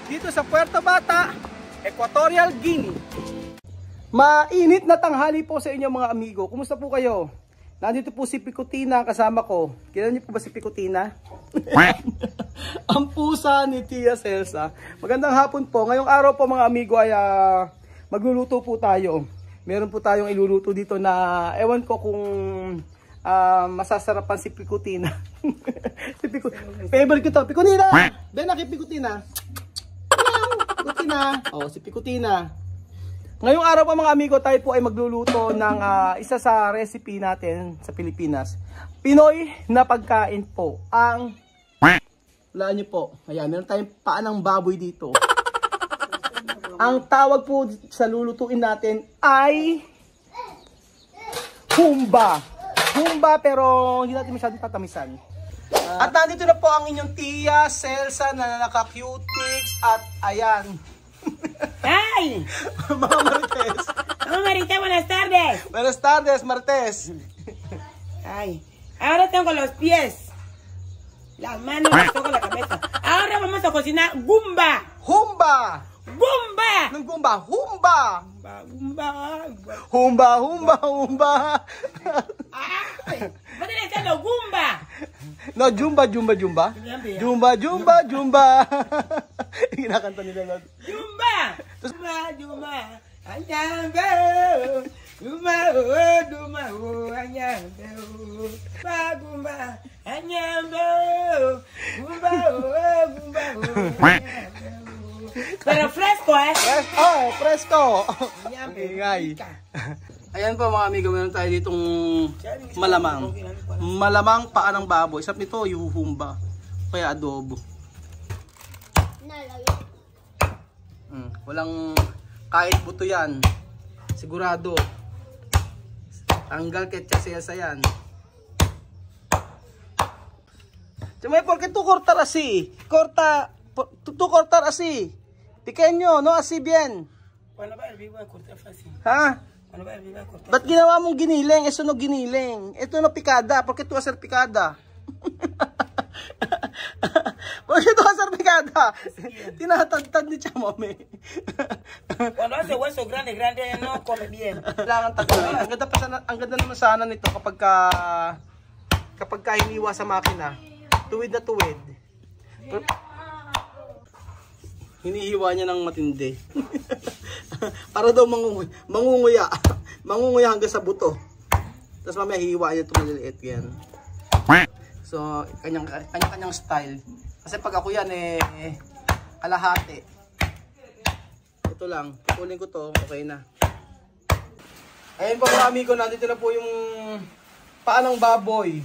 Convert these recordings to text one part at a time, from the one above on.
dito sa Puerto Bata, Equatorial Guinea. Mainit na tanghali po sa inyo mga amigo. Kumusta po kayo? Nandito po si Picotina kasama ko. Kilala niyo po ba si Picotina? Ang pusa ni Tia Celsa. Magandang hapon po. Ngayong araw po mga amigo ay magluluto po tayo. Meron po tayong iluluto dito na ewan ko kung masasarapan si Picotina. Si favorite ko to. Picotina! Ben, aki Picotina. Picotina. Oh, si Picotina. Ngayong araw pa mga amigo, tayo po ay magluluto ng isa sa recipe natin sa Pilipinas. Pinoy na pagkain po. Ang, wala nyo po, ayan, meron tayong paa ng baboy dito. Ang tawag po sa lulutuin natin ay humba. Humba pero hindi natin masyadong tatamisan. At nandito na po ang inyong Tia Celsa na naka-cutics at ayan. ¡Ay! Mga Marites. ¡Hola, Marita! ¡Buenas tardes! Buenas tardes, Martes. ¡Ay! Ahora tengo los pies. Las manos, toco la cabeza. Ahora vamos a cocinar gumba. Humba. ¡Gumba! Nung gumba. Humba. Gumba, gumba. Humba, humba, humba. ¡Ay! ¡Vos tenés que hacerlo gumba! No, jumba, jumba, jumba. Jumba, jumba, jumba. Kinakanta nila lang. Jumba! Jumba, jumba. Anyambe. Jumba, oh, jumba, oh, anyambe. Jumba, jumba. Anyambe. Jumba, oh, jumba, oh, anyambe. Pero fresco, eh? Fresco, fresco. Ingay. Ayan po mga amigo, meron tayo ditong malamang. Malamang paa ng baboy. Isap nito, yuhumba. Kaya adobo. Walang kahit buto yan. Sigurado. Tanggal ketsa yan. Chamay, porque tu cortar así? Tu cortar así. Pequeño, no así bien. Cuando va el vivo a cortar fácil. Ha? Cuando va el vivo a cortar. Ba't ginawa mong giniling? Eso no giniling. Ito no pikada. Porque tu hacer pikada. Porque tu hacer pikada. Tinatagtad ni Chamome. Cuando hace hueso grande, no come bien. Kailangan tagal. Ang ganda naman sana nito kapag hiniwa sa makina. Tuwid na tuwid. Hinihiwa niya ng matindi. Para daw mangunguya. Mangunguya hanggang sa buto. Tapos mamaya hihiwa niya itong maliliit yan. So, kanya-kanyang style. Kasi pag ako yan kalahati. Ito lang. Kukunin ko to. Okay na. Ayun po mga amigo. Nandito na po yung paa ng baboy.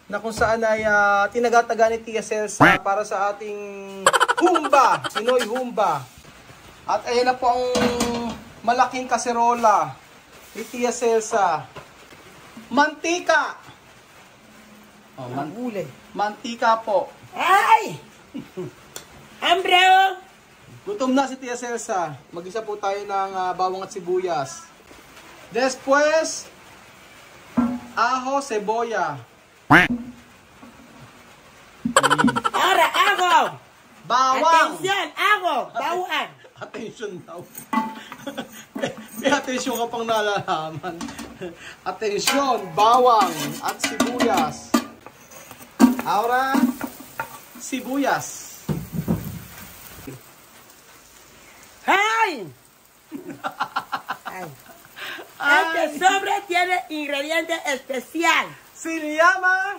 Na kung saan ay tinagataga ni Tia Celsa para sa ating humba, Pinoy humba. At ayun na po ang malaking kaserola ni Tia Celsa. Mantika. Oh, mantika po. ¡Ay! ¡Hambre! Gutom na si Tia Celsa. Mag-isa po tayo ng bawang at sibuyas. Después, ajo, cebolla. Ahora hago. Bawang. Atención, hago. Bawang. Attention daw. May attention ka pang nalalaman. Attention, bawang at sibuyas. Ahora, sibuyas. ¡Ay! ¡Ay! Este sobre tiene ingrediente especial. Se llama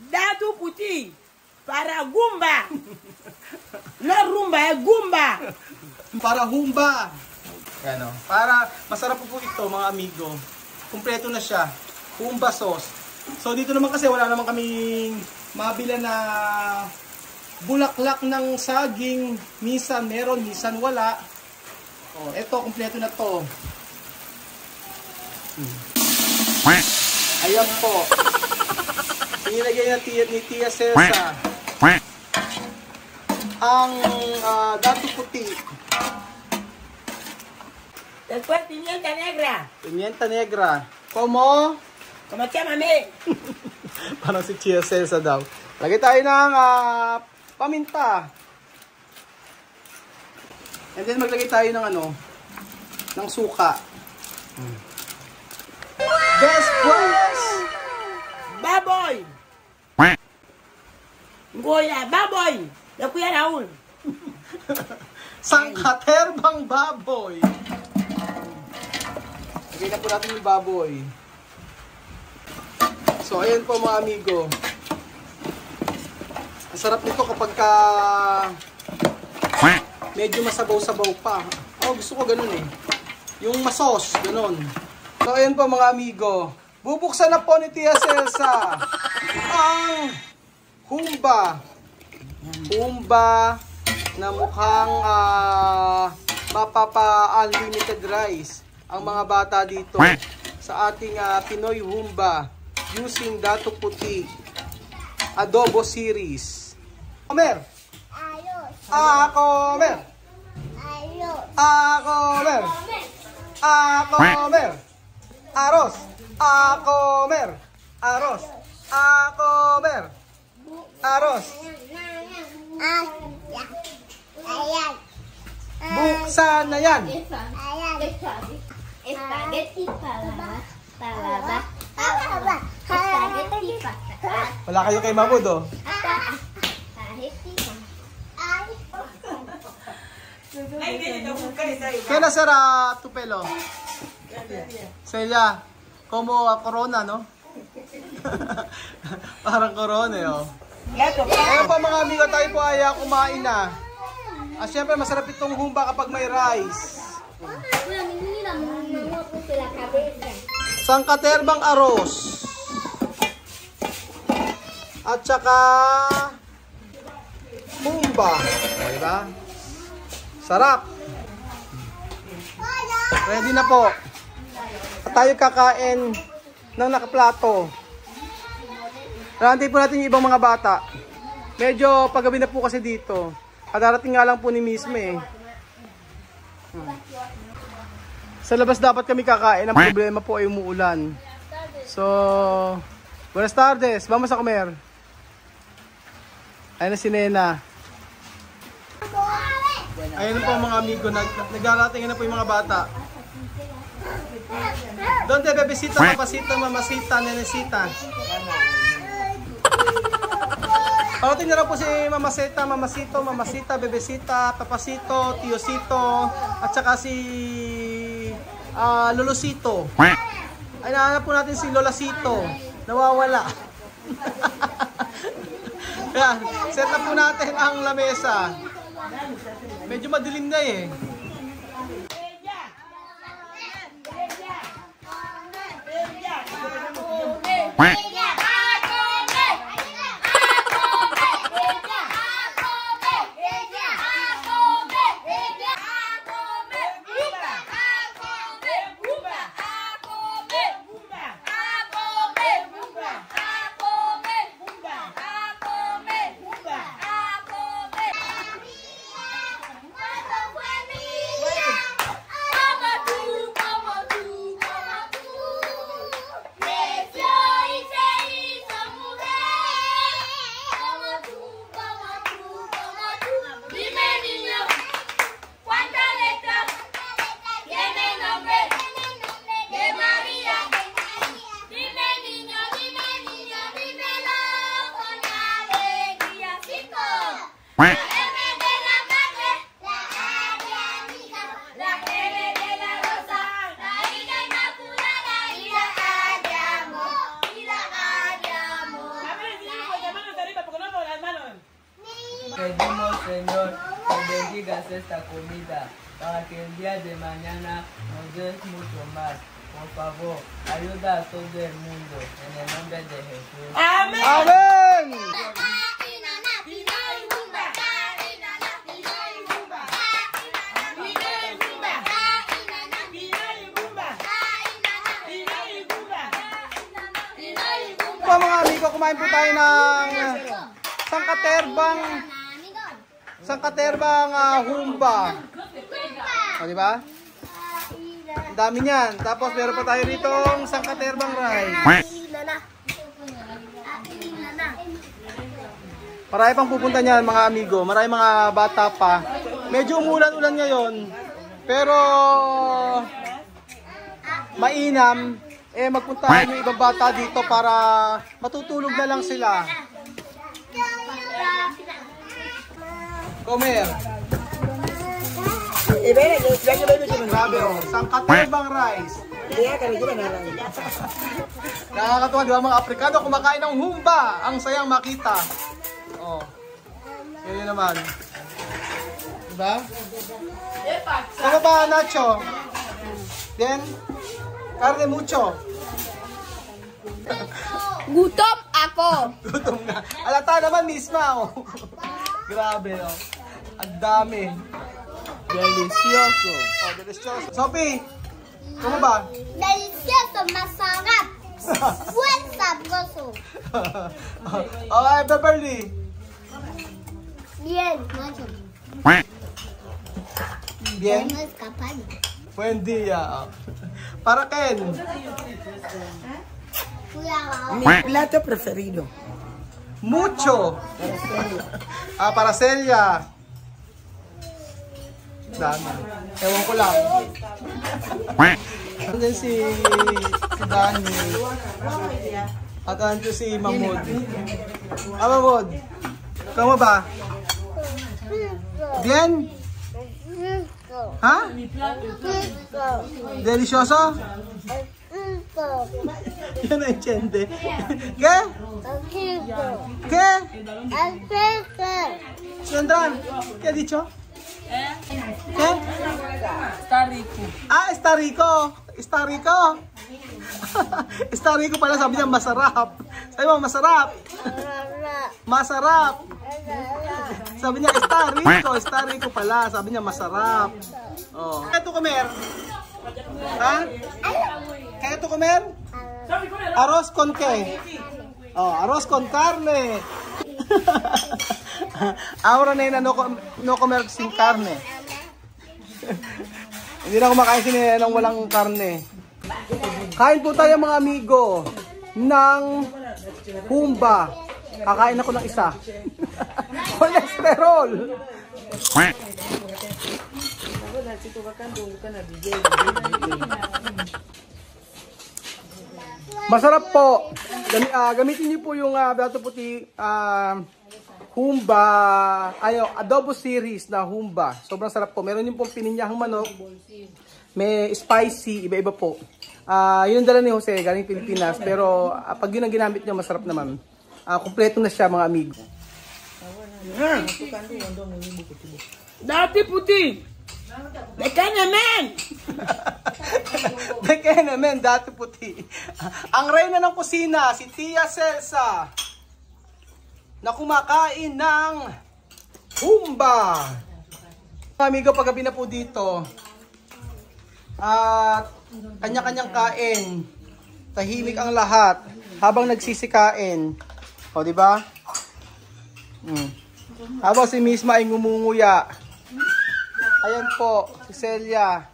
Datu puti para gumba. No rumba, es gumba. para humba. Ano, para masarap po ito mga amigo. Kumpleto na siya. Humba sauce. So dito naman kasi wala naman kaming mabila na bulaklak ng saging. Minsan meron, minsan wala. Oh, ito kumpleto na to. Ayan po. Inilagay na ni Tia Celsa ang datu puti. Después pimienta negra. Pimienta negra. Como? Como llámame. Parang si Tia Celsa daw. Lagay tayo ng paminta. And then maglagay tayo ng ano, ng suka. Best price! Baboy! Goya, baboy! Na Kuya Raul. Sangkaterbang baboy. Lagay na po natin yung baboy. So, ayan po mga amigo. Ang sarap nito kapag ka medyo masabaw-sabaw pa. Oh, gusto ko ganun eh. Yung masos, ganun. So, ayan po mga amigo. Bubuksan na po ni Tia Celsa ang humba. Humba na mukhang mapapa-unlimited rice ang mga bata dito sa ating Pinoy Humba using Dato Puti Adobo Series. Comer! Ayos. Comer! Ayos. Comer! Comer! Aros! Comer! Aros! Comer! Aros! Ayan. Buksan na yan! Ayan. Spaghetti palaba, palaba, Palaba. spaghetti palaba, Wala kayo kay Mahmoud oh. spaghetti Ay, ganyan ako kayo sa'yo. Kaya na sir Tupelo? Celia, como corona no? Parang corona eh oh. Gato pa. Ayun po mga amigo, tayo po ay kumain na. Siyempre masarap itong humba kapag may rice. Sangkaterbang aros. At saka humba. O, diba? Sarap. Ready na po. At tayo kakain ng nakaplato. Nantay po natin yung ibang mga bata. Medyo paggabi na po kasi dito. At darating nga lang po ni mismo eh. Sa labas dapat kami kakain. Ang problema po ay umuulan. So, buenas tardes. Vamos a comer. Ayun na si Nena. Ayun po mga amigo. Nagdarating na po yung mga bata. Donde bebesita, papasita, mamasita, nenesita. Parating na lang po si Mamasita, Mamasito, Mamasita, Bebesita, Papasito, Tiosito, at saka si Lolosito. Ay, nahanap po natin si Lolasito. Nawawala. Kaya, set up po natin ang lamesa. Medyo madilim na eh. Pedimos, Señor, que bendigas esta comida para que el día de mañana nos des mucho más. Por favor, ayuda a todo el mundo en el nombre de Jesús. Amen! Amen! Po mga amigo, kumain po tayo ng sangkaterbang humba. O, diba? Ang dami niyan. Tapos meron pa tayo rito sangkaterbang rice. Marami pang pupunta niyan mga amigo. Marami mga bata pa. Medyo umulan-ulan ngayon. Pero mainam. Magpuntahan yung ibang bata dito para matutulog na lang sila. Comer. Grabe oh. Sangkatebang rice. Nakakatuwa, di ba mga Aprikano kumakain ng humba. Ang sayang makita. Oh. Yun naman. Diba? Sama ba, Nacho? Then, carne mucho. Gutom ako. Gutom na. Alata naman misma, oh. Grabe, oh. Ang dami. Delicioso. Oh, delicioso. Sophie, ano ba? Delicioso, masarap. Buen sabroso. Oh, Beverly. Bien, macho. Bien. Hemos escapado. Buen dia. Para Ken. Cuidado. Mi plato preferido. Mucho. Para Celia. Dami. Ewan ko lang. Andun si Dani. At andun si Mahmoud. Mahmoud. Kamu ba? Bien? Ha? Delicioso? Yan na entiende. ¿Qué? ¿Qué? Sandran, ¿qué ha dicho? ¿Qué? Está rico. Ah, está rico. Está rico. Está rico pala, sabi niya masarap. Sabi mo, masarap. Masarap. Sabi niya, está rico pala. Sabi niya, masarap. Oh. Kaya ito comer? Ha? Kaya ito comer? Arroz con qué? Oh, arroz con carne. Ahora nena, no comer sin carne. Hindi na kumakain si nena ng walang karne. Kain po tayo mga amigo ng humba. Kakain ako ng isa. Cholesterol. Masarap po. Gamitin niyo po yung Dato Puti humba, adobo series na humba. Sobrang sarap po. Meron yung pong pininyahang manok. May spicy, iba-iba po. Yun ang dala ni Jose, galing Pilipinas. Pero pag yun ang ginamit niyo, masarap naman. Kompleto na siya mga amigo. Dati puti. Bekenemen. Bekenemen, Dati Puti. Ang reyna ng kusina, si Tia Celsa, na kumakain ng humba. Mga amigo, paggabi na po dito. At kanya-kanyang kain. Tahimik ang lahat habang nagsisikain. O, di ba? Habang si Misma ay ngumunguya. Ayan po, si Celia.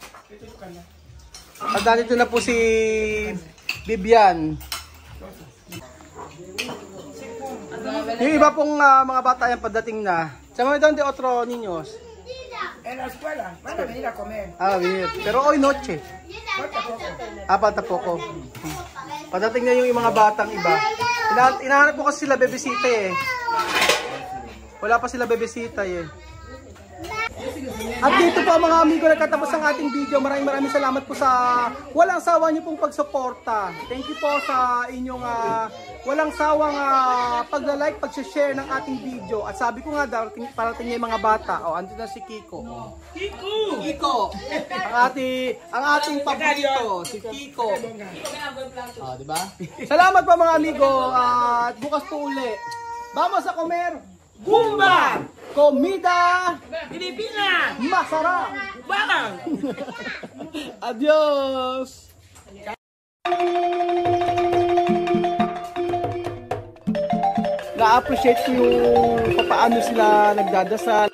At dito na po si Bibian. Yung iba pong mga bata yan padating na. Sama donde otro niños? En la escuela. Van a venir a comer. Venir. Pero hoy noche. Falta poco. Padating na yung mga batang iba. Inahanap po kasi sila bebesita eh. Wala pa sila bebesita eh. At dito po mga amigo, nagkatapos ang ating video. Maraming salamat po sa walang sawa niyo pong pagsuporta. Thank you po sa inyong walang sawang pagla-like, pag-share ng ating video. At sabi ko nga, parating niya yung mga bata. Andito na si Kiko. Kiko! Ang ating paborito, si Kiko. Diba? Salamat po mga amigo. At bukas po uli. Vamos a comer humba! Comida Pilipina! masarap! Bang! Adios! Na-appreciate ko yung paano sila nagdadasal.